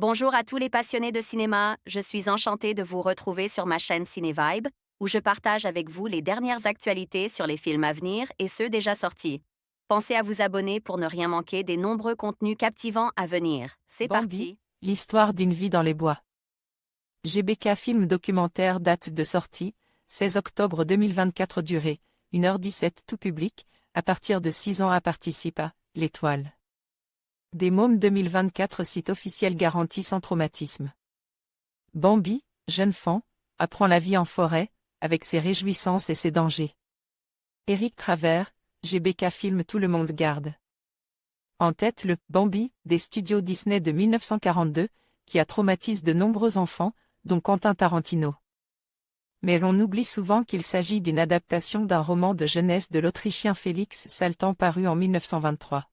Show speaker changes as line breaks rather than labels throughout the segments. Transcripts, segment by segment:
Bonjour à tous les passionnés de cinéma, je suis enchantée de vous retrouver sur ma chaîne CinéVibe, où je partage avec vous les dernières actualités sur les films à venir et ceux déjà sortis. Pensez à vous abonner pour ne rien manquer des nombreux contenus captivants à venir. C'est
Bambi,
parti!
l'histoire d'une vie dans les bois. GBK film documentaire date de sortie, 16 octobre 2024 durée, 1h17 tout public, à partir de 6 ans à participe à L'Étoile. Des Mômes 2024 site officiel garantie sans traumatisme. Bambi, jeune fan, apprend la vie en forêt, avec ses réjouissances et ses dangers. Éric Travers, GBK film tout le monde garde. En tête le « Bambi » des studios Disney de 1942, qui a traumatisé de nombreux enfants, dont Quentin Tarantino. Mais on oublie souvent qu'il s'agit d'une adaptation d'un roman de jeunesse de l'Autrichien Félix Saltan paru en 1923.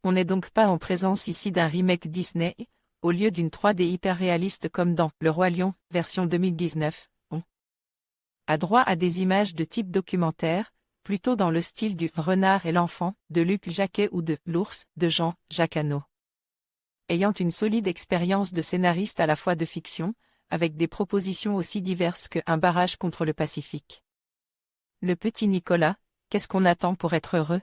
On n'est donc pas en présence ici d'un remake Disney, au lieu d'une 3D hyper réaliste comme dans Le Roi Lion, version 2019, on a droit à des images de type documentaire, plutôt dans le style du Renard et l'enfant, de Luc Jacquet ou de L'ours, de Jean-Jacques Hano. Ayant une solide expérience de scénariste à la fois de fiction, avec des propositions aussi diverses que Un barrage contre le Pacifique. Le petit Nicolas, qu'est-ce qu'on attend pour être heureux?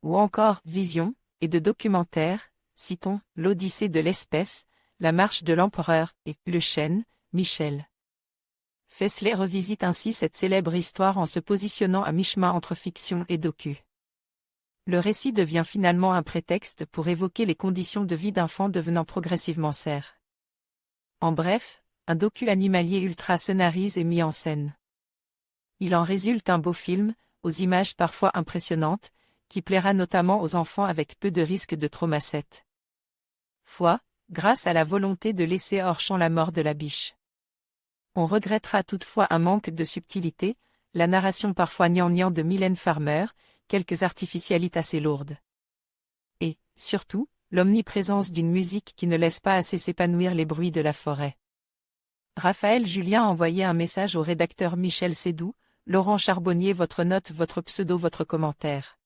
Ou encore Vision, et de documentaires, citons L'Odyssée de l'espèce, La marche de l'empereur et Le chêne, Michel. Fessler revisite ainsi cette célèbre histoire en se positionnant à mi-chemin entre fiction et docu. Le récit devient finalement un prétexte pour évoquer les conditions de vie d'un fan devenant progressivement cerf. En bref, un docu animalier ultra scénarisé et mis en scène. Il en résulte un beau film, aux images parfois impressionnantes, qui plaira notamment aux enfants avec peu de risque de trauma fois, grâce à la volonté de laisser hors champ la mort de la biche. On regrettera toutefois un manque de subtilité, la narration parfois gnangnan de Mylène Farmer, quelques artificialités assez lourdes. Et, surtout, l'omniprésence d'une musique qui ne laisse pas assez s'épanouir les bruits de la forêt. Raphaël Julien a envoyé un message au rédacteur Michel Sédou, Laurent Charbonnier votre note, votre pseudo, votre commentaire.